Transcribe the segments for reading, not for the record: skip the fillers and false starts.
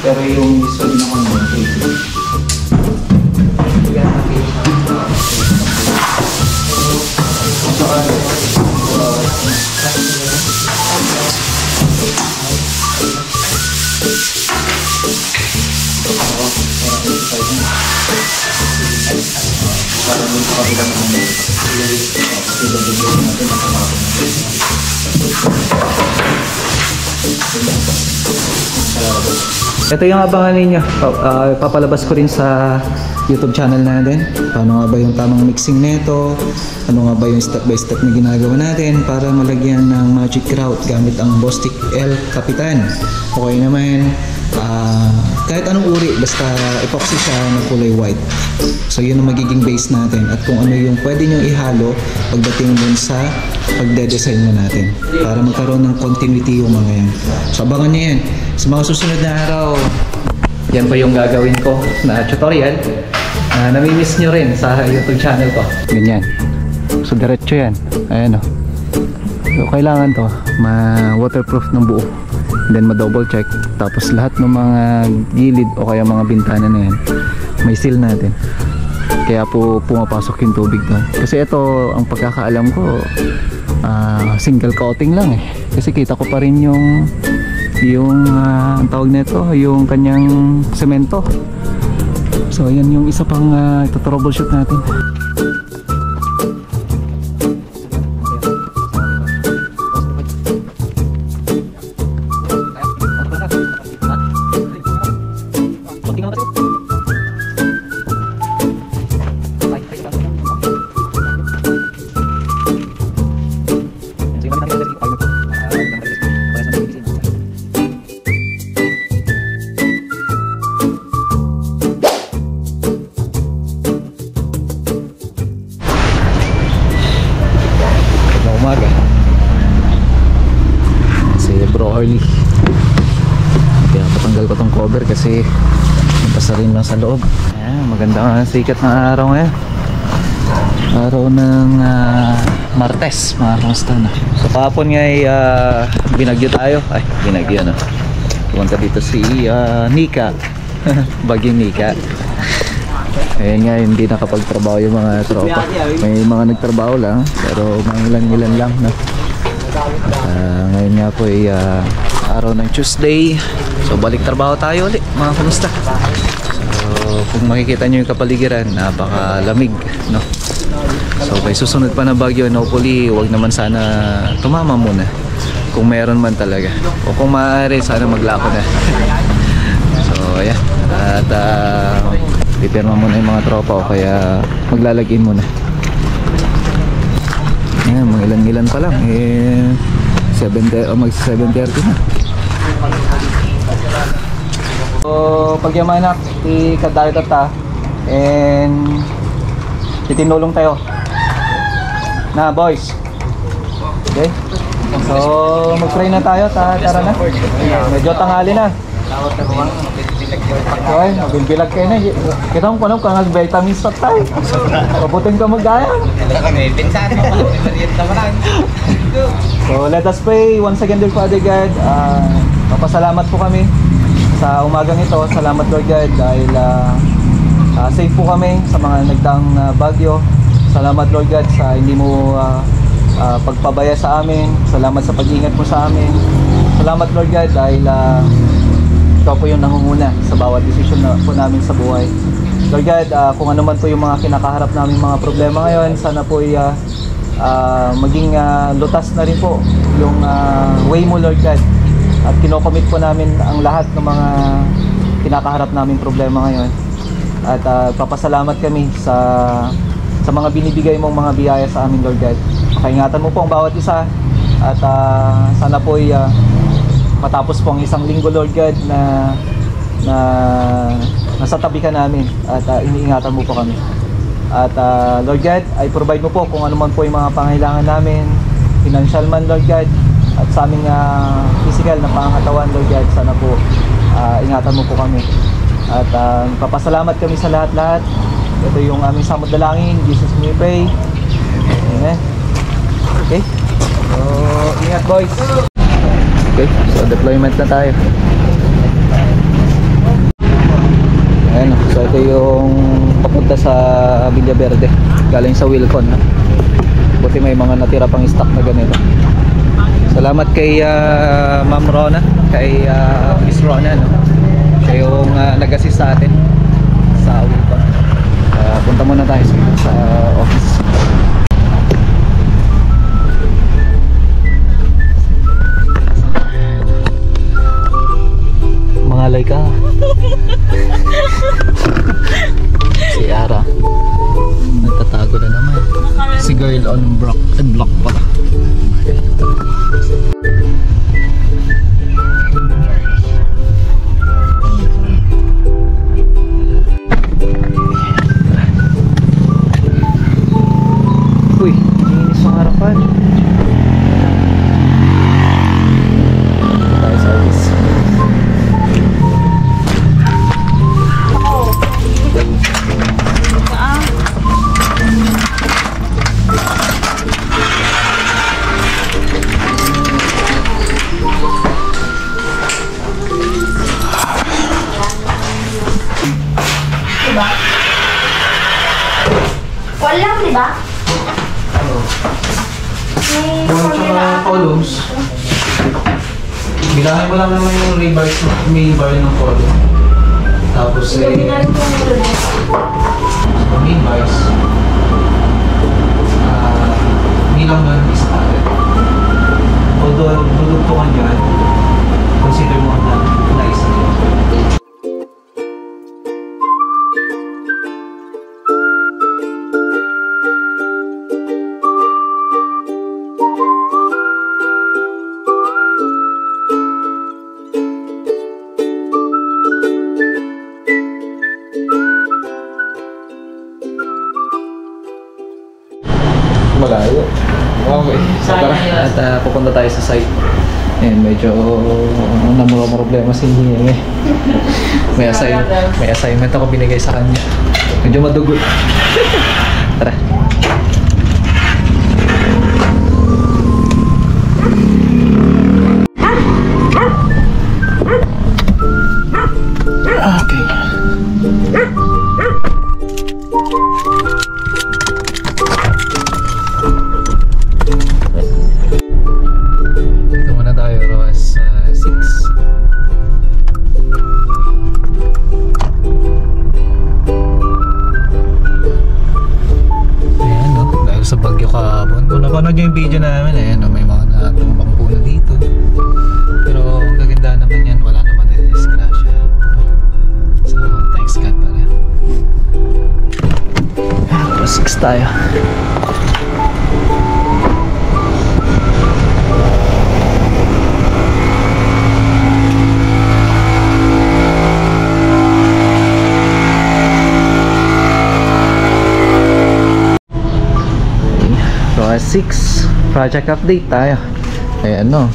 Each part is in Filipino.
Pero yung usually naman mo, bigyan natin ito yung abangan ninyo. Papalabas ko rin sa YouTube channel natin. Paano nga ba yung tamang mixing nito? Ano nga ba yung step by step na ginagawa natin para malagyan ng magic grout gamit ang Bostik El Capitan. Okay naman. Kahit anong uri, basta epoxy siya na kulay white. So yun ang magiging base natin at kung ano yung pwede nyo ihalo pagdating dun sa pagde-design na natin para magkaroon ng continuity yung mga yan. So abangan nyo yan sa mga susunod na araw. Yan pa yung gagawin ko na tutorial. Nami-miss nyo rin sa YouTube channel ko. Ganyan. So diretso yan. Ayan o. So kailangan to ma-waterproof ng buo. Then ma-double check. Tapos lahat ng mga gilid o kaya mga bintana na yan may seal natin. Kaya po pumapasok yung tubig doon. Kasi ito ang pagkakaalam ko single coating lang eh. Kasi kita ko pa rin yung ang tawag nito, yung kanyang semento. So yan yung isa pang ito-troubleshoot natin. Umaga si Bro Harley, kaya patanggal ko tong cover kasi pasarin lang sa loob. Ayan, maganda ang sikat ng araw ngayon, araw ng Martes mga kamusta na. So kahapon nga ay binagyo tayo, ay binagyo no, pumunta dito si Nika Bagyong Nika. Ayun nga, hindi nakapagtrabaho yung mga tropa. May mga nagtrabaho lang, pero mga ilan lang no? Ngayon nga po ay araw ng Tuesday. So balik trabaho tayo ulit mga kamusta. So kung makikita nyo yung kapaligiran, napakalamig no? So may susunod pa na bagyo, and hopefully wag naman sana tumama muna kung meron man talaga, o kung maaari sana maglako na. So ayan, at pipirma muna yung mga tropa o kaya maglalagin muna. Ayan, mga ilan pa lang mag 7:30 na. So pagyamanak ikadayo tata and titinulong tayo na boys. Okay, so mag-pray na tayo. Tara na, medyo tanghali na. Okay, mabilbilag kayo na. Kita mo kung anong vitamins pa tayo. Pabutin ka mag-gaya. So let us pray once again, dear Father God. Papasalamat po kami sa umagang ito. Salamat Lord God dahil safe po kami sa mga nagdaang bagyo. Salamat Lord God sa hindi mo pagpabaya sa amin. Salamat sa pag-ingat mo sa amin. Salamat Lord God dahil ikaw po yung nangunguna sa bawat desisyon na po namin sa buhay. Lord God, kung ano man po yung mga kinakaharap namin mga problema ngayon, sana po maging lutas na rin po yung way mo Lord God. At kinocommit po namin ang lahat ng mga kinakaharap namin problema ngayon. At papasalamat kami sa mga binibigay mong mga biyaya sa amin Lord God. Pakaingatan mo po ang bawat isa. At sana po matapos po ang isang linggo Lord God na nasa tabi ka namin at iniingatan mo po kami. At Lord God, ay provide mo po kung ano man po yung mga pangailangan namin, financial man Lord God, at sa aming physical na pangangatawan Lord God, sana po ingatan mo po kami. At papasalamat kami sa lahat-lahat. Ito yung aming samod dalangin, Jesus we pray. Amen. Okay, so ingat boys. Okay, so deployment na tayo. Ayan o. So ito yung papunta sa Villaverde. Galing sa Wilcon. No? Buti may mga natira pang stock na ganito. Salamat kay Ma'am Rona. Kay Miss Rona. No? Siya yung nag-assist sa atin sa Wilcon. Punta muna tayo sa office. Mangalay ka. Si Ara nagtatago na naman. Si girl on block and block pala. Uy, linis ang harapan. Tayo sa office. Walang, di ba? May Tsaka columns. Bilangin mo lang naman yung rebars, may bar ng column. Tapos main bars. Bilang nun is added. Although dudugtungan yan, consider mo na isa yun. Malayo. Okay. Tara. At pupunta tayo sa site. Ayan, medyo namuro-problema si Hindi eh. May assignment ako binigay sa kanya. Medyo madugot. Tara. Okay. Napanood nyo yung video namin, ayan, may mga natumbang puno dito. Pero ang gaganda naman yan, wala naman din disgrasya. So, thanks God pa rin. Plus 6 tayo. So 6 project update tayo. Ayan no.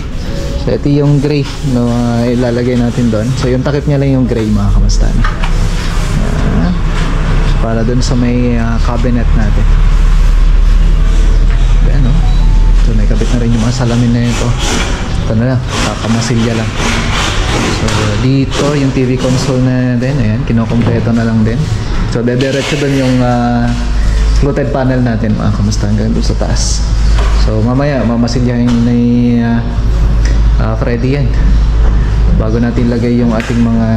So ito yung gray no, ilalagay natin doon. So yung takip niya lang yung gray mga kamastan. Ayan. Para doon sa may cabinet natin. Ayan no. So may kabit na rin yung mga salamin na ito. Ito na lang, kakamasilya lang. So dito yung TV console na din. Ayan, kinukumpleto na lang din. So dediretso doon yung fluted panel natin mga kamusta hanggang doon sa taas. So mamaya mamasilyahin ni Freddy yan bago natin lagay yung ating mga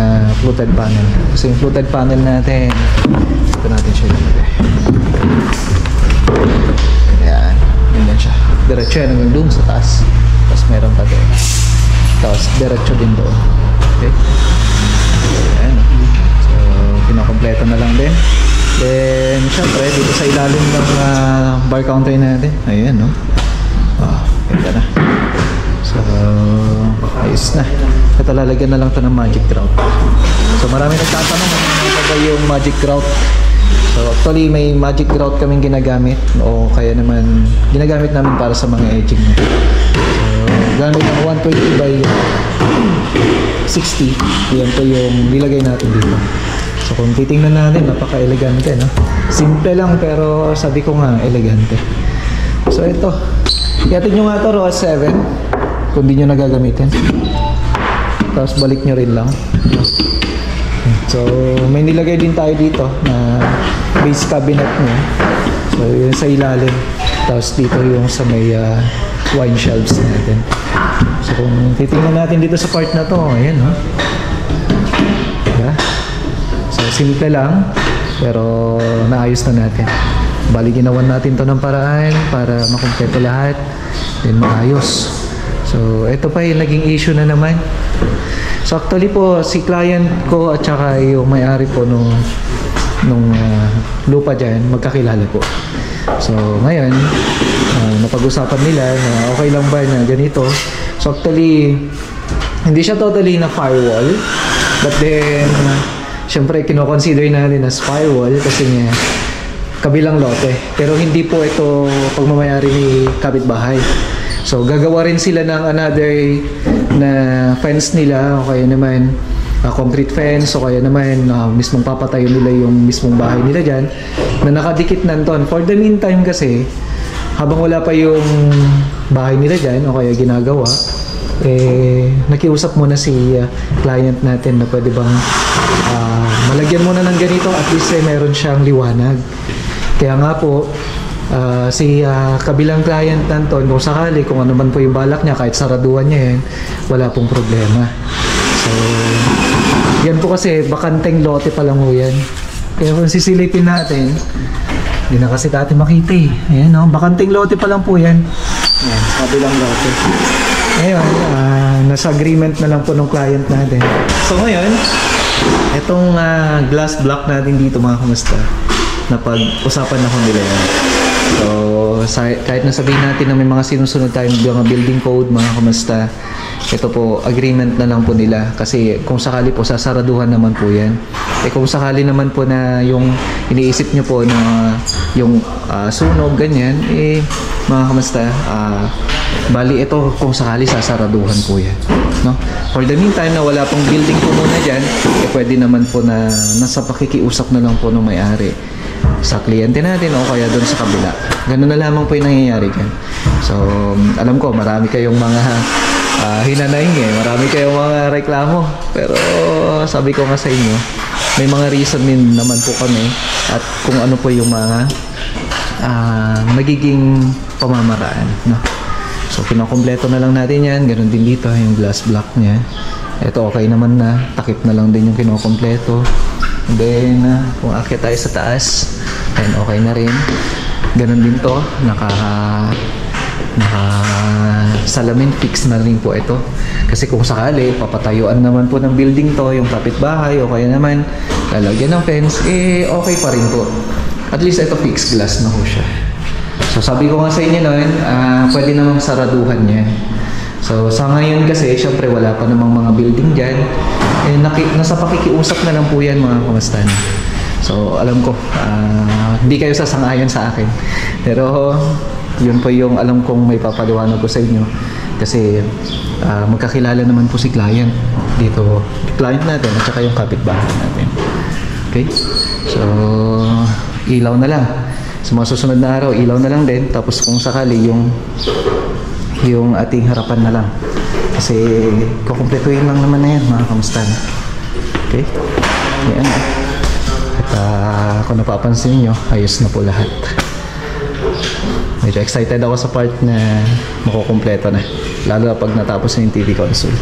fluted panel. Kasi yung fluted panel natin ito natin siya ilagay. Ayan, ganyan siya. Diretso yan hanggang doon sa taas. Tapos meron pa din. Tapos diretso din doon. Okay? Ayan. So pinakompleto na lang din. Then, syempre, dito sa ilalim ng bar counter natin. Ayan, no? Ganda na. So, ayos na. Ito, lalagyan na lang ito ng magic grout. So, marami nagtatanong ano ba yung magic grout. So, actually, may magic grout kaming ginagamit. O kaya naman, ginagamit namin para sa mga edging. So, gamit ng 120 by 60. Yan po yung nilagay natin dito. So kung titingnan natin, napaka-elegante, no? Simple lang pero sabi ko nga, elegante. So ito, iatid nyo nga ito, ROAS 7 kung di nyo nagagamitin. Tapos balik nyo rin lang. So, may nilagay din tayo dito na base cabinet niya. So, yun sa ilalim. Tapos dito yung sa may wine shelves natin. So, kung titingnan natin dito sa part na to, ayan, no? Diba? So, simple lang, pero naayos na natin. Bali, ginawan natin to ng paraan para makumpleto lahat. Then, maayos. So, ito pa yung naging issue na naman. So, actually po, si client ko at saka yung may-ari po nung lupa dyan, magkakilala po. So, ngayon, napag-usapan nila na okay lang ba na ganito. So, actually, hindi siya totally na firewall. But then, syempre, kinoconsider natin as firewall kasi nga, kabilang lote. Pero hindi po ito pagmamayari ni kapitbahay. So, gagawa rin sila ng another na fence nila o kaya naman concrete fence o kaya naman mismong papatayo nila yung mismong bahay nila dyan na nakadikit nanton. For the meantime kasi, habang wala pa yung bahay nila dyan o kaya ginagawa, nakiusap muna si client natin na pwede bang malagyan muna ng ganito at least meron siyang liwanag. Kaya nga po, si kabilang client nanton, kung sakali, kung ano man po yung balak niya, kahit saraduan niya yan, wala pong problema. So, yan po kasi, bakanteng lote pa lang po yan. Kaya kung sisilipin natin, hindi na kasi dati makita eh. Ayan, no? Bakanteng lote pa lang po yan. Ayan, kabilang lote. Ngayon, nasa agreement na lang po ng client natin. So ngayon, itong glass block natin dito mga kamusta, napag-usapan na ko nila yan. So, kahit nasabihin natin na may mga sinusunod tayong mga building code, mga kamusta, ito po, agreement na lang po nila. Kasi kung sakali po, sasaraduhan naman po yan. Kung sakali naman po na yung iniisip nyo po na yung sunog, ganyan, mga kamusta, bali ito kung sakali sasaraduhan po yan. No? For the meantime na wala pong building po muna dyan, pwede naman po na nasa pakikiusap na lang po ng may-ari sa kliyente natin o kaya doon sa kabila. Ganun na lamang po yung nangyayari dyan. So, alam ko, marami kayong mga hinanaing marami kayong mga reklamo. Pero sabi ko nga sa inyo, may mga reason din naman po kami at kung ano po yung mga magiging pamamaraan. No? So, pinakompleto na lang natin yan. Ganun din dito, yung glass block niya. Ito okay naman na. Takip na lang din yung kinokompleto. And then, kung akit tayo sa taas, then okay na rin. Ganun din to. Salamin fix na rin po ito. Kasi kung sakali, papatayuan naman po ng building to, yung kapitbahay, o kaya naman lalagyan ng fence, okay pa rin po. At least ito fixed glass na po siya. So sabi ko nga sa inyo noon, pwede namang saraduhan niya. So sa ngayon kasi, syempre wala pa namang mga building dyan. Nasa pakikiusap na lang po yan mga kamastan. So alam ko, hindi kayo sasang-ayon sa akin. Pero yun po yung alam kong may papaliwanag ko sa inyo. Kasi magkakilala naman po si client dito. Client natin at saka yung kapitbahay natin. Okay? So ilaw na lang. Sa mga susunod na araw, ilaw na lang din. Tapos kung sakali yung ating harapan na lang. Kasi kukumpletuhin lang naman na yan mga kamusta na. Okay? Yan. At kung napapansin niyo, ayos na po lahat. Medyo excited ako sa part na makukumpleto na. Lalo na pag natapos na yung TV console.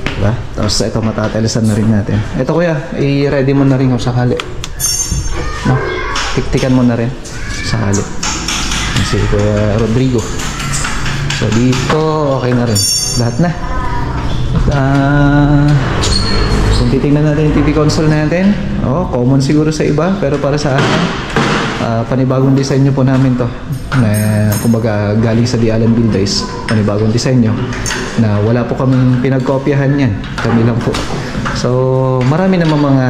Diba? Tapos ito matatalisan na rin natin. Ito kuya, i-ready mo na rin kung sakali. No? Tiktikan mo na rin sakali. Si Kuya Rodrigo. So dito, okay na rin. Lahat na. Kung titignan natin yung TV console natin, common siguro sa iba, pero para sa akin, panibagong disenyo po namin to. Na kumbaga galing sa The Alan Bill Days, panibagong disenyo. Na wala po kaming pinagkopyahan yan. Kami lang po. So, marami naman mga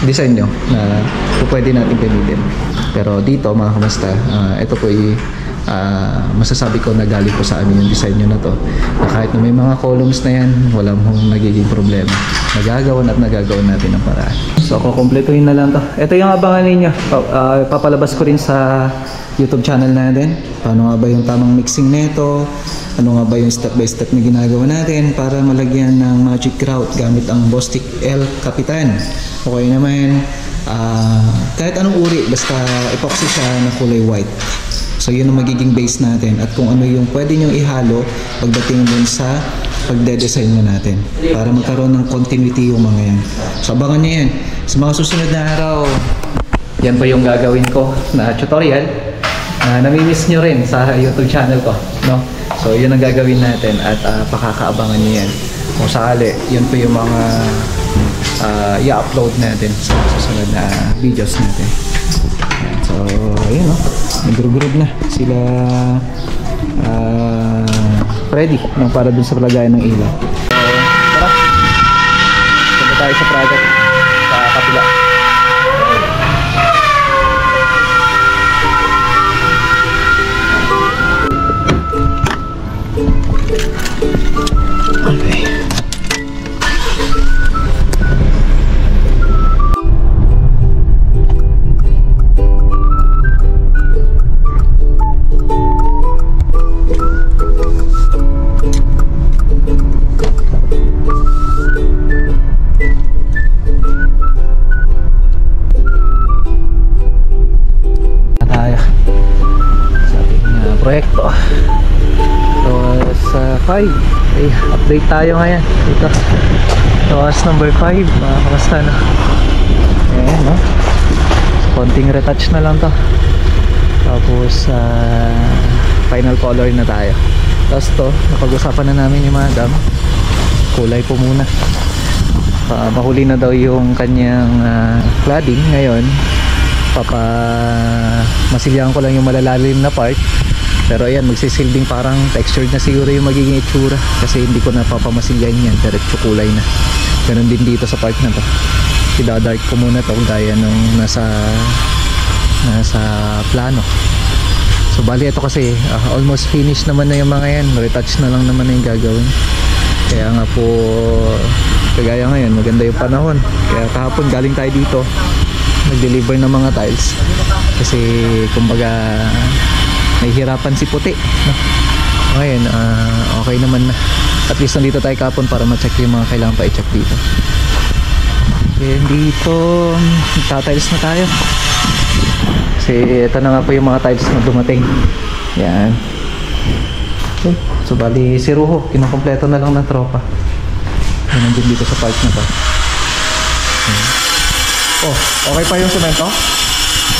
disenyo na pwede natin gamitin. Pero dito, mga kamusta, ito po masasabi ko na galing po sa amin yung disenyo na to. Na kahit na may mga columns na yan, walang nagiging problema. Nagagawan natin ang paraan. So, kukumpletuhin na lang to. Ito yung abangan ninyo. Papalabas ko rin sa YouTube channel natin. Paano nga ba yung tamang mixing nito? Ano nga ba yung step by step na ginagawa natin para malagyan ng magic grout gamit ang Bostik L Capitan. Okay naman, kahit anong uri, basta epoxy siya na kulay white. So yun ang magiging base natin at kung ano yung pwede nyo ihalo pagdating dun sa pagde-design na natin para magkaroon ng continuity yung mga yan. So abangan nyo yan. Sa mga susunod na araw, yan pa yung gagawin ko na tutorial na namimiss nyo rin sa YouTube channel ko, no? So yun ang gagawin natin at pakakaabangan nyo yan. Kung sakali, yun pa yung mga i-upload natin sa susunod na videos natin. Yan. So ayun, no? Nag-group na sila ready no, para dun sa palagayan ng ilaw. So tara, punta tayo sa project sa kabila. Okay. Proyekto. So sa 5 ay update tayo ngayon dito. So number 5, kamusta na? Ayan, no? So, konting retouch na lang to. Tapos final color na tayo. Tapos to, napag-usapan na namin ni Madam, kulay po muna. Mahuli na daw yung kanyang cladding. Ngayon masilyahan ko lang yung malalalim na part. Pero ayan, magsisilbing parang textured na siguro yung magiging itsura kasi hindi ko napapamasilyahan yan, diretso kulay na. Ganun din dito sa part na to. Ida-dark ko muna to gaya nung nasa plano. So bali ito kasi almost finished naman na yung mga yan, retouch na lang naman na yung gagawin. Kaya nga po, kagaya ngayon maganda yung panahon, kaya kahapon galing tayo dito nag-deliver ng mga tiles kasi kumbaga nahihirapan si puti, no? Ngayon okay naman na, at least nandito tayo kahapon para ma-check yung mga kailangan pa i-check dito. Then dito tatiles na tayo kasi ito na nga po yung mga tiles na dumating. Yan. Okay. So bali si Ruho kinukompleto na lang ng tropa. Yan, nandun dito sa part na to. Oh, okay pa yung semento?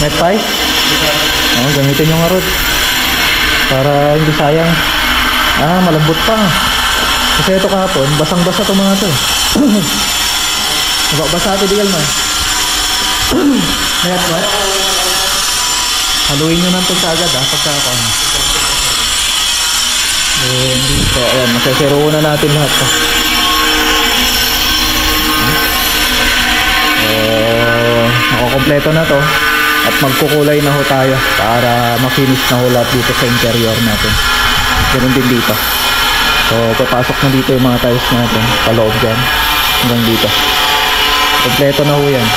Net pie? Oh, gamitin yung arod para hindi sayang. Malambot pa kasi ito kahapon basang-basa itong mga ito. Basa ito digal mo. Mayat ba? Haluin nyo ng agad pagkakaon. Then dito, ayan, masasero na natin lahat to. Nakakompleto na to at magkukulay na ho tayo para ma-finish na ho lahat dito sa interior natin. Ganun din dito. So papasok na dito yung mga tiles natin sa loob dyan hanggang dito. Kompleto na ho yan.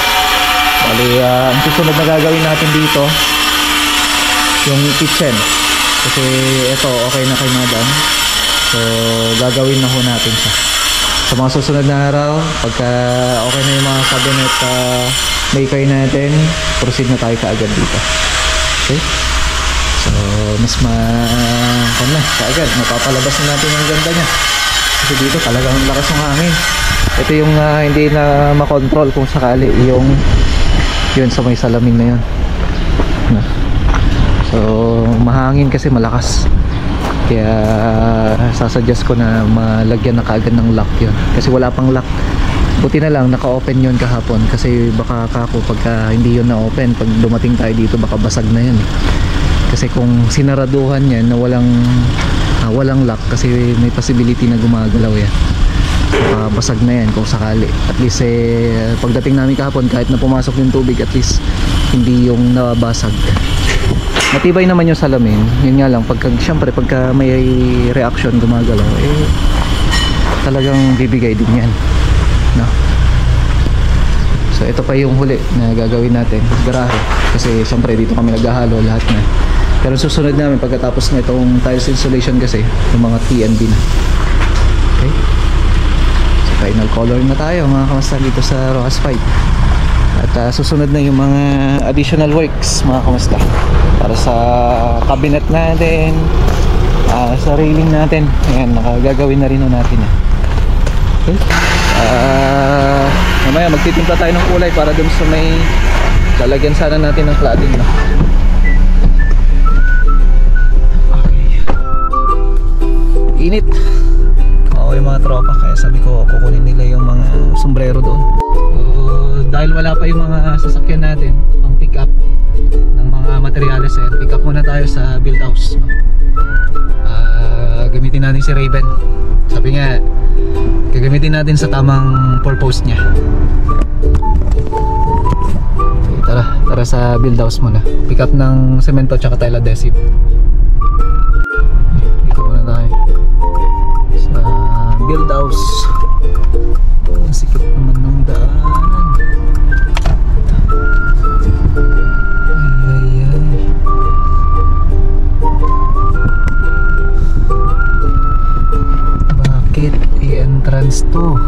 Bali ang susunod na gagawin natin dito yung kitchen kasi ito okay na kay Madam. So gagawin na ho natin siya sa mga susunod na araw. Pagka okay na yung mga cabinet maker natin, proceed na tayo kaagad dito. Okay? So mas kaagad mapapalabas na natin yung ganda niya kasi dito talagang lakas ng hangin. Ito yung hindi na makontrol kung sakali yung yun sa may salamin na yun. So mahangin kasi malakas, kaya sasuggest ko na malagyan na kaagad ng lock yun kasi wala pang lock. Buti na lang naka-open yun kahapon kasi baka kako pagka hindi yun na-open, pag dumating tayo dito baka basag na yun kasi kung sinaraduhan yan na walang lock kasi may possibility na gumagalaw yan, basag na yan kung sakali. At least pagdating namin kahapon kahit na pumasok yung tubig, at least hindi yung nabasag. Matibay naman yung salamin, yun nga lang syempre pagka may reaction gumagalaw talagang bibigay din yan, no? So ito pa yung huli na gagawin natin, garahe, kasi syempre dito kami naghahalo lahat na. Pero susunod namin pagkatapos na itong tiles installation kasi yung mga TNB na. Okay. So final color na tayo mga kamusta dito sa Rojas 5. At susunod na yung mga additional works mga kamusta. Para sa cabinet natin, sa railing natin. Ayan, nakagagawin na rin natin. Okay. Mamaya magtitimpla tayo ng kulay para dun sa may lalagyan sana natin ng cladding na. Init. Oo, yung mga tropa, kaya sabi ko kukunin nila yung mga sombrero doon. So, dahil wala pa yung mga sasakyan natin pang pick up ng mga materyales, pick up muna tayo sa build house. Gamitin natin si Raven. Sabi nga, gagamitin natin sa tamang purpose niya. Okay, tara sa build house muna. Pick up ng semento tsaka tile adhesive. Dito muna tayo sa build house. Ang sikip naman ng daanan. Ay. Bakit i-entrance to?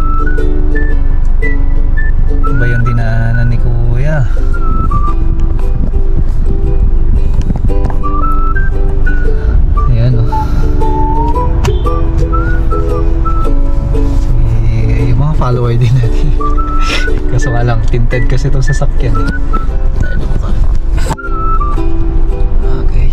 Ba yung dinaanan ni Kuya? Ayan o. Yung mga follower din natin. Kaso nga lang, tinted kasi itong sasakyan eh. Tayo na mukha. Okay.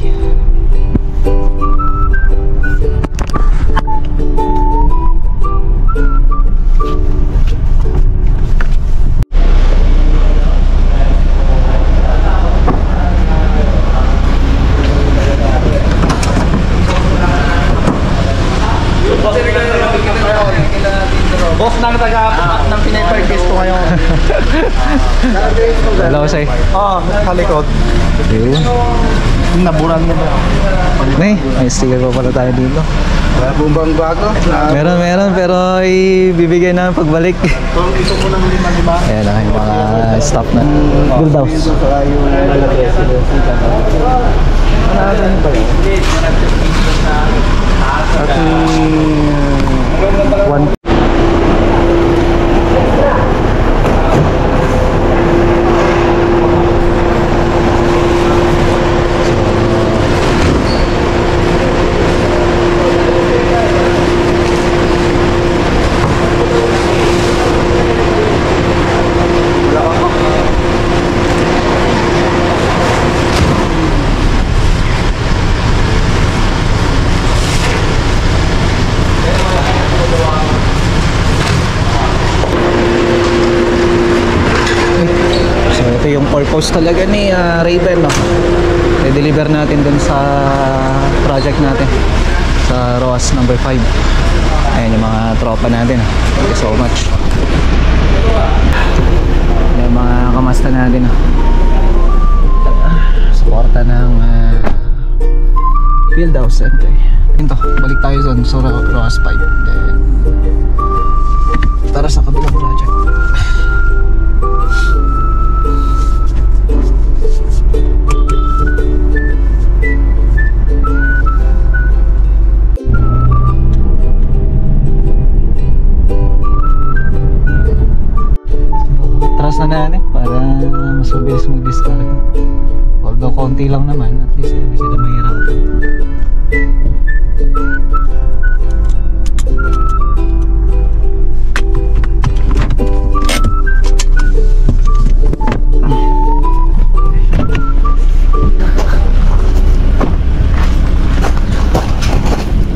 Boss ng taga ng Pinay Parkes ko ngayon. Hello, say. Oo, sa likod. Yun. Naburan niya ba? May sticker pa pala tayo dito. Wala pong bang bago? Meron pero ibibigay namin pagbalik. Kung ito mo ng 5-5. Ayan na yung mga staff na build house. Ano ba yun? One. Yung purpose talaga ni Raven, no? I-deliver natin dun sa project natin sa Rojas number 5. Ayan yung mga tropa natin. Thank you so much. Yung mga kamasta natin, no? Suporta ng field house. Ito, balik tayo dun sa Rojas 5. Then, tara sa kabilang project. Atras na natin para mas mabilis mag-discard. Although konti lang naman, at least hindi sila mahirapan.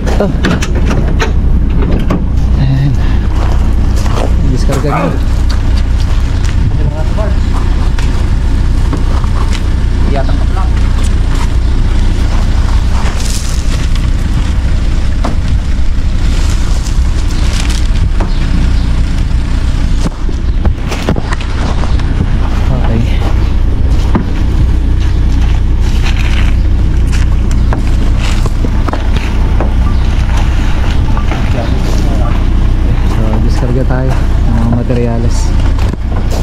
Ito. Ayan. Discard ka nyo. Tayo ng mga materyales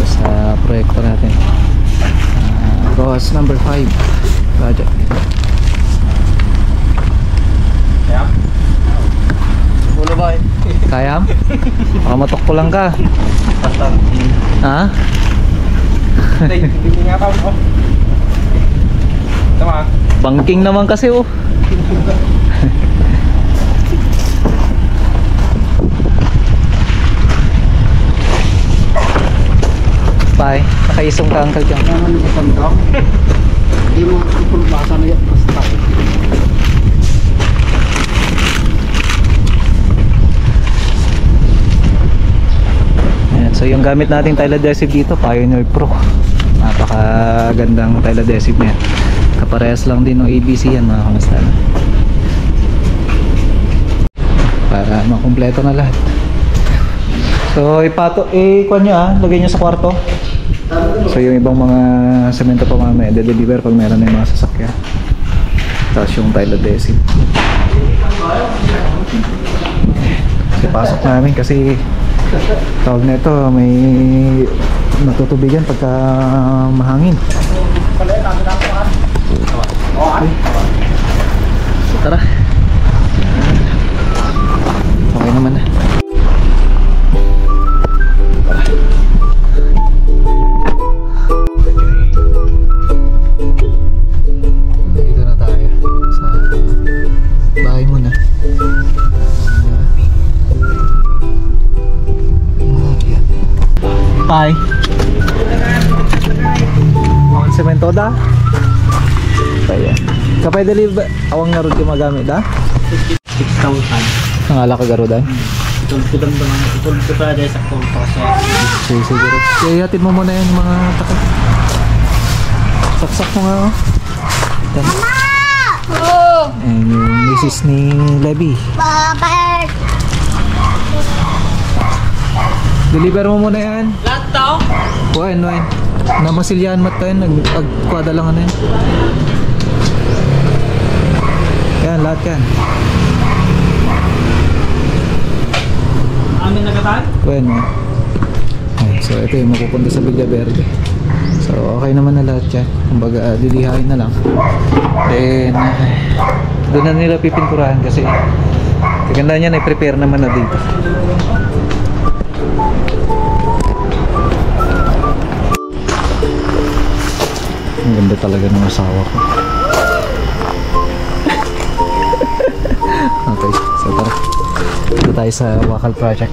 sa proyekto natin. Rojas number 5 project. Kaya? Ulo ba eh? Kaya? Baka matukpo lang ka. Basta. Ha? Hindi nga pa ako. Tama. Bangking naman kasi oh. Bye. Nakaisong ka uncle dyan. Naman yung pantang. Hindi mo ipulbasa na yan. Basta. Ayan, so yung gamit nating tile adhesive dito, Pioneer Pro. Napakagandang tile adhesive niya. Kaparehas lang din ng ABC yan mga kamusta. Para makumpleto na lahat. So kuha nyo lagay nyo sa kwarto. So yung ibang mga semento pa mamaya, de-deliver pag meron na yung mga sasakyan. Tapos yung tile adhesive. Kasi pasok namin kasi tawag na ito, may natutubigan pagka mahangin. So tara. Okay naman na. Dito na tayo sa bahay muna. Bye. Ang semento da. Kaya. Kapay deliver awang nga ron gumagamit da? 6,000. Ang ala ka garo da? Itulpudan ba naman? Itulpud pa dahil sa kompasa. Sige siguro. Kaya hatid mo muna yung mga takot. Saksak mo nga oh. Mama! Oh! And yung misis ni Levi. Bakit? Deliver mo muna yan. Lahat tao? Kuhain, kuhain. Namasilyahan mat tayo. Nagpagkwada lang ano yan. Yan, lahat yan. Amin nagatan? Kuhain mo. So ito yung mapupunta sa Villa Verde. So okay naman na lahat yan. Kumbaga lilihain na lang. Then doon na nila pipinturahan kasi kaganda niya na i-prepare naman na dito. Ang ganda talaga ng asawa ko. Okay, so tara. Dito tayo sa Wakal Project.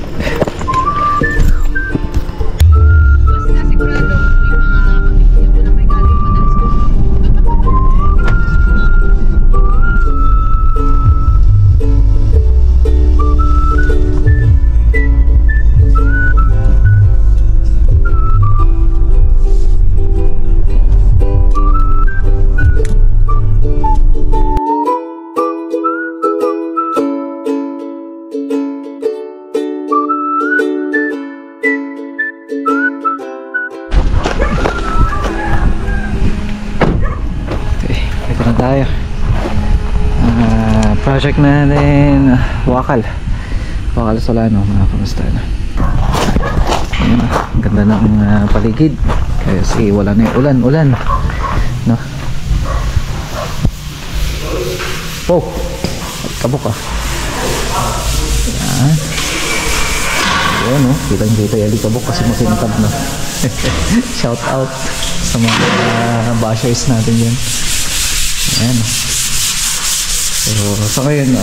Tayo project natin Wakal Solano mga kamusta na. Ayan, ang ganda ng paligid kasi wala na yung ulan no? Oh kabok yan yun no? Kita yung kabok kasi makintab no? Shout out sa mga bashers natin yan. Ayan. So ngayon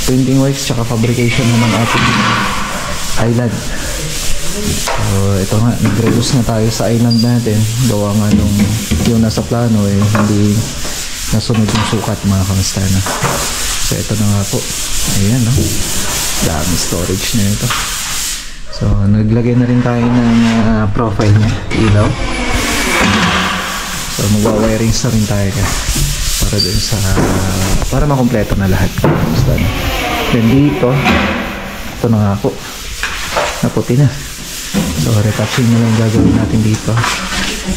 printing works tsaka fabrication naman ating island. So ito nga, nag-reduce na tayo sa island natin. Gawa nga nung yung nasa plano hindi nasunod yung sukat mga kamusta na. So ito na nga po. Ayan no, dami storage na ito. So naglagay na rin tayo ng profile nya, ilaw. So magwa-wirings na rin tayo para dun sa para makumpleto na lahat. Basta na. Then dito ito na nga po, naputi na. So retouching na lang gagawin natin dito.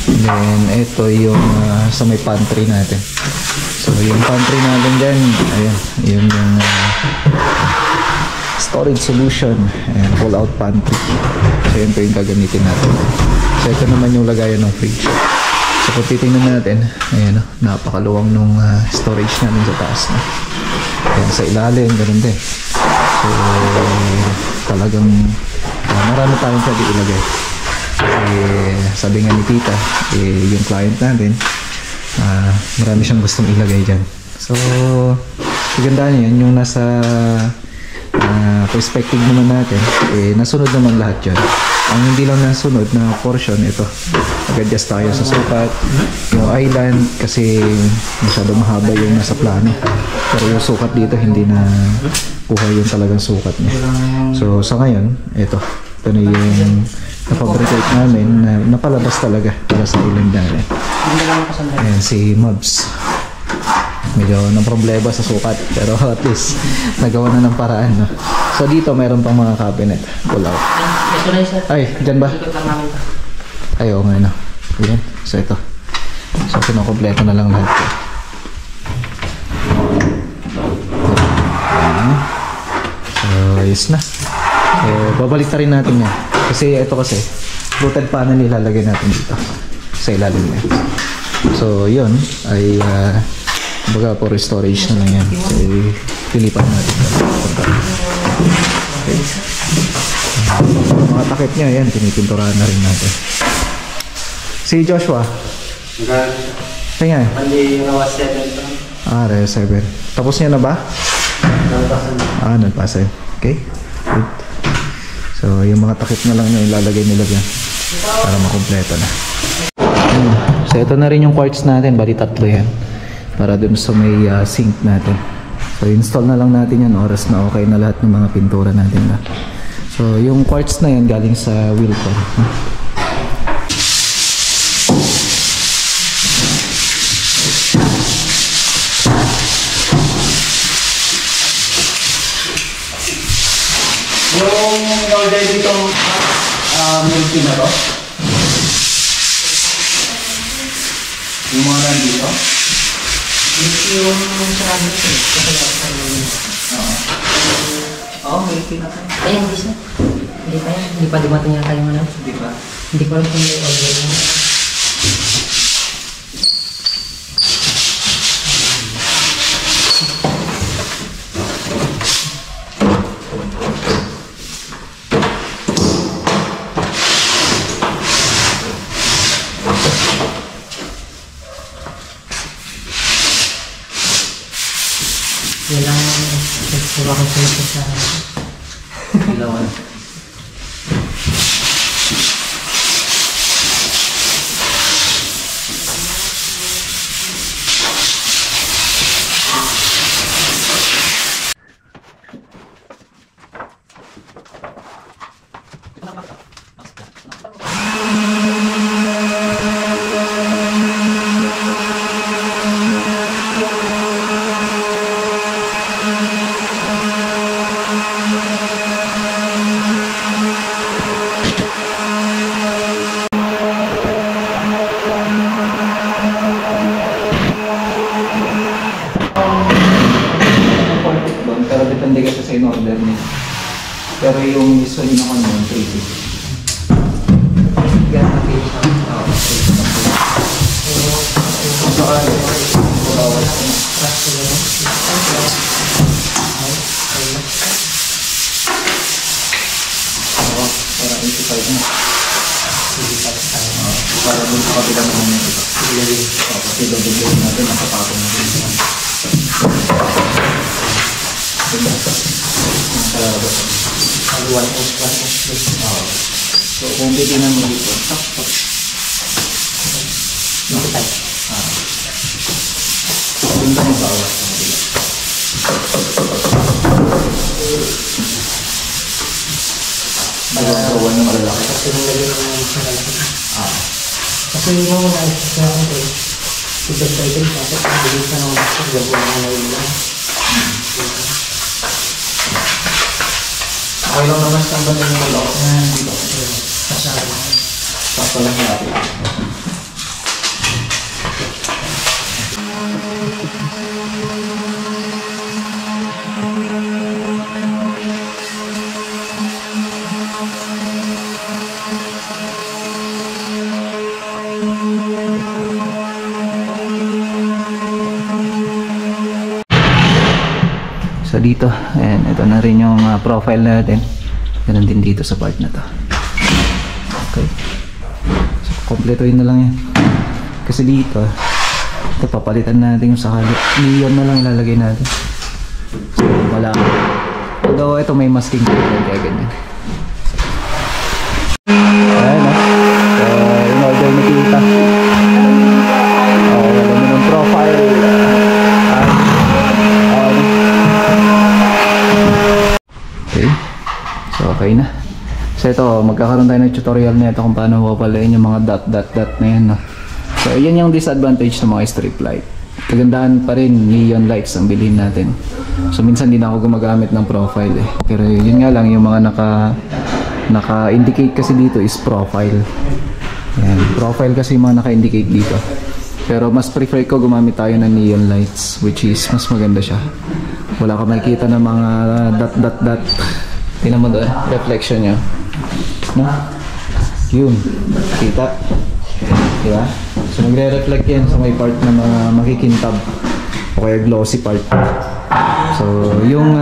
And then ito yung sa may pantry natin. So yung pantry natin dyan, ayan, yun yung storage solution and pull out pantry. So yun po yung gagamitin natin. So ito naman yung lagayan ng fridge. So kung titingnan natin, ayan o, napakaluwang nung storage natin sa taas na. Ayan, sa ilalim, ganun din. So, talagang marami tayong pwede ilagay. Kasi sabi nga ni tita, yung client natin, marami siyang gustong ilagay dyan. So, magandaan yan, yung nasa perspective naman natin, nasunod naman lahat dyan. Ang hindi lang nasunod na portion, ito, nag-adjust tayo sa sukat, yung island, kasi masyado mahaba yung nasa plano. Pero yung sukat dito, hindi na kuha yung talagang sukat niya. So, sa ngayon, ito na yung napabritate namin na napalabas talaga para sa island namin. Ayan, si Mobs. Medyo ng problema sa sukat, pero at least nagawa na ng paraan, no? So dito mayroon pang mga cabinet pull out. Ay, dyan ba? Ay, oo nga, no? Ayan, so ito. So kinukompleto na lang lahat. Ayan. So ayos na. Babalik na rin natin yan. Kasi ito kasi fluted panel ilalagay natin dito sa ilalim niya. So yun ay baga for storage na lang yan. So pilipan natin. Okay. Mga takip niya yan, pinipinturahan na rin natin. Si Joshua. Tingnan. Pandi rawas 7. Rawas 7. Tapos niya na ba? Nagpasan. Okay. Good. So yung mga takip na lang yung ilalagay nila dyan para makompleto na. So ito na rin yung quartz natin, bali 3 yan. Para dun sa may sink natin. So install na lang natin yan, oras na okay na lahat ng mga pintura natin na. So yung quartz na yan galing sa Wilcon. Yung order dito, milky na to? Yung mga nandito? Yung sarado ito. Oo, milky na to. Ay, hindi siya. Hindi pa yan. Hindi pa dumating yata yung ano. Di ba? Hindi ko alam kung may order mo. Yan lang nagpura ko sa Ilawan. Pero depende kasi sa in-order niya. Pero yung usually na kanya, 350. Yan, napili siya. Para 85 na. Para dun sa kabila naman yung ito. Kasi doble natin, nakapatong natin. So kung titignan mo dito, yung ba yung bawas sa kabila? Nagagawa ng malalaki. Kasi nilagyan ko ng isa lalaki. Kasi yung mga nais na ako ito, ibig sa item kasi pagbilis na ng gagawa ng mga Okay lang naman sa ba yung malawak na dito? kasama. Sakto lang natin. dito. Ayan, ito na rin yung profile natin. Ganun din dito sa part na to. Okay. So, kompletuhin na lang yan. Kasi dito, ito papalitan natin yung sakali. Neon na lang ilalagay natin. So, wala. Although ito may masking kaya ganyan. Ayan o. So, in order nakita. Wala mo ng profile. Okay. So, okay na. So, ito, magkakaroon tayo ng tutorial na ito kung paano papalain yung mga dot na yan. No? So, yan yung disadvantage ng mga strip light. Kagandahan pa rin, neon lights ang bilhin natin. So, minsan din ako gumagamit ng profile eh. Pero yun nga lang, yung mga naka-indicate kasi dito is profile. Yan, profile kasi yung mga naka-indicate dito. Pero mas prefer ko gumamit tayo ng neon lights, which is mas maganda siya. Wala ka makikita ng mga dot. Tingnan mo doon, reflection niya. No? Yun, kita. Diba? So magre-reflect yan sa may part na mga makikintab o kaya glossy part. So yung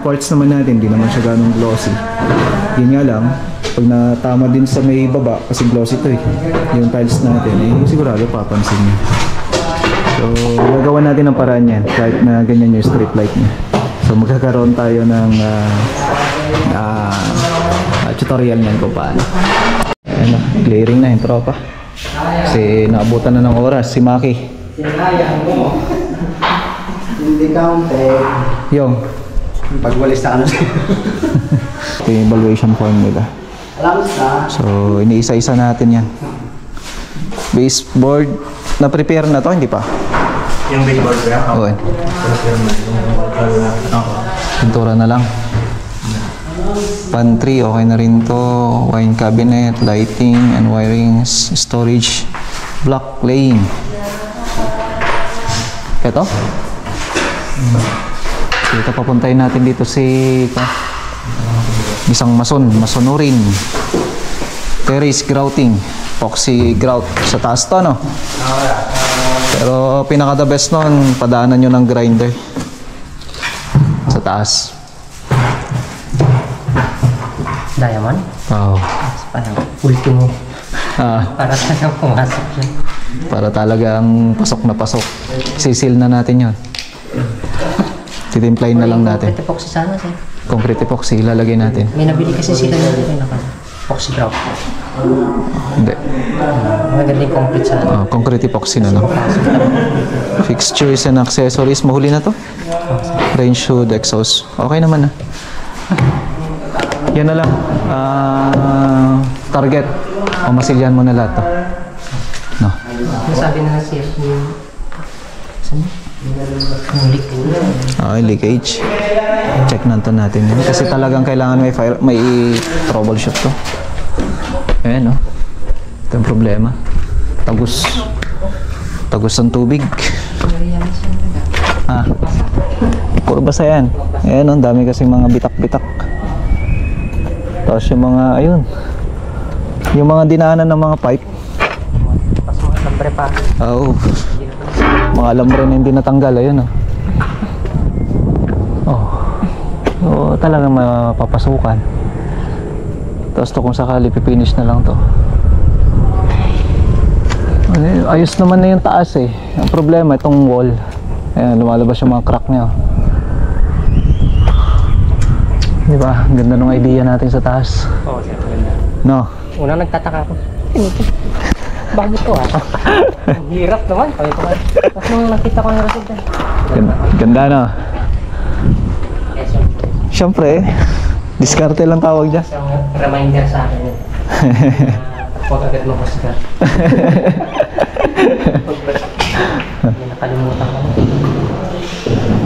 parts naman natin, di naman siya ganong glossy. Yun nga lang, pag natama din sa may baba, kasi glossy to eh, yung tiles natin, sigurado papansin niya. So gagawa natin ng paraan yan, kahit na ganyan yung strip light niya. So magkakaroon tayo ng tutorial niyan kung paano. Ayan, clearing na yung tropa. Kasi naabutan na ng oras si Maki. Hindi counted. Yung Pagwalis na ano. ito yung evaluation form nila. Alam sa. So iniisa-isa natin yan. Baseboard na prepare na to, hindi pa? Yung baseboard ko yan? Oo. Pintura na lang. Pantry, okay na rin to. Wine cabinet, lighting and wiring, storage, block laying. Ito? Dito papuntahin natin dito si isang masonurin. Terrace grouting, epoxy grout sa taas to, no? Pero pinaka the best nun, padaanan nyo ng grinder sa taas. Diamond? Wow. Parang ultimo. Para talagang pumasok yun. Para talagang pasok na pasok. Sisil na natin yon. Titimplayin na lang natin. Concrete epoxy sana sir. Concrete epoxy, ilalagay natin. May nabili kasi sila yung epoxy grout. Hindi. Magandang concrete sana. Concrete epoxy na lang. Fixtures and accessories. Mahuli na to. Range hood, exhaust. Okay naman na. Yan na lang. Target. Masilyan mo na lahat to. No. Nasabi na sir yung leakage. Check natin yun. Kasi talagang kailangan may troubleshoot to. Ayan, no? Ito yung problema. Tagus ang tubig. Puro basa yan. Ayan, no? Dami kasing mga bitak-bitak. Tapos yung mga, ayun, yung mga dinaanan ng mga pipe. Tapos mga lambre pa. Oo. Mga lambre na hindi natanggal, ayun, oh. Talagang mapapasukan. Tapos to kung sakali, pipinish na lang to. Ayos naman na yung taas eh. Ang problema, itong wall. Ayan, lumalabas yung mga crack niya. Diba? Ang ganda ng idea natin sa taas. Oo, sir. Maganda. No? Una nagtataka ako. Bakit to Ang hirap naman. Tapos nung nakita ko yung resulta. Ganda, no? Siyempre, diskarte lang tawag dyan. Isang reminder sa akin yun. Huwag agad mapasgat. Nakalimutan ko.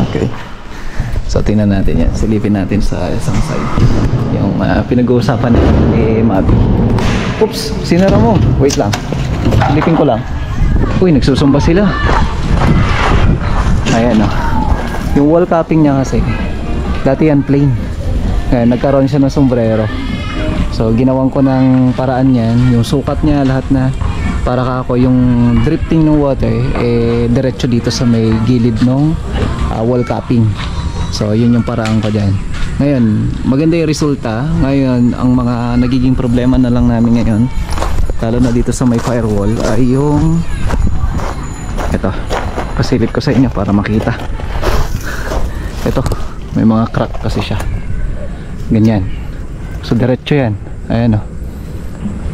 Okay. So tingnan natin yan. Silipin natin sa isang side. Yung pinag-uusapan ni Mabi. Oops! Sinara mo. Wait lang. Silipin ko lang. Uy, nagsusumba sila. Ayan o. Yung wall capping niya kasi, dati yan plain. Ngayon, nagkaroon siya ng sombrero. So ginawan ko ng paraan yan. Yung sukat niya, lahat na. Para kako yung drifting ng water, diretso dito sa may gilid ng wall capping. So yun yung paraan ko dyan. Ngayon, maganda yung resulta. Ngayon, ang mga nagiging problema na lang namin ngayon, lalo na dito sa may firewall, ay yung ito, pasilip ko sa inyo para makita. Ito, may mga crack kasi siya. Ganyan. So diretso yan. Ayan o.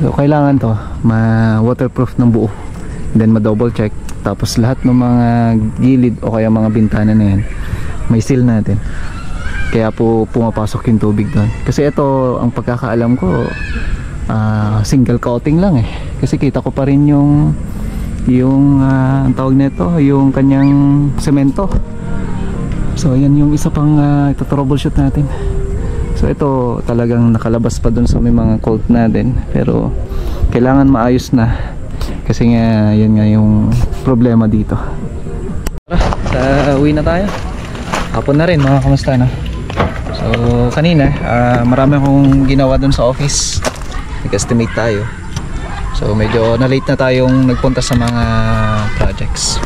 So kailangan to ma-waterproof ng buo. Then ma-double check. Tapos lahat ng mga gilid o kaya mga bintana na yan, may seal natin. Kaya po pumapasok yung tubig doon. Kasi ito, ang pagkakaalam ko, single coating lang eh. Kasi kita ko pa rin yung ang tawag nito, yung kanyang semento. So yan yung isa pang ito-troubleshoot natin. So ito talagang nakalabas pa doon sa may mga colt natin. Pero kailangan maayos na. Kasi nga yan nga yung problema dito. Uwi na tayo. Hapon na rin, mga kamusta na. So kanina marami akong ginawa dun sa office. Nag-estimate tayo. So medyo na-late na tayong nagpunta sa mga projects.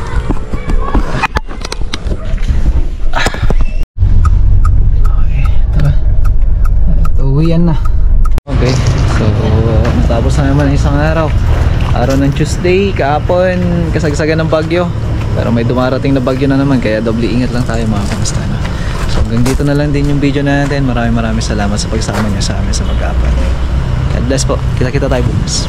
Okay, tara. Uwian na. Okay, so natapos na naman isang araw. Araw ng Tuesday, kahapon kasagsagan ng bagyo. Pero may dumarating na bagyo na naman, kaya doble ingat lang tayo, mga kamusta na. So hanggang dito na lang din yung video natin. Maraming salamat sa pagsama niyo sa amin sa mag-aapon. God bless po. Kita-kita tayo bukas.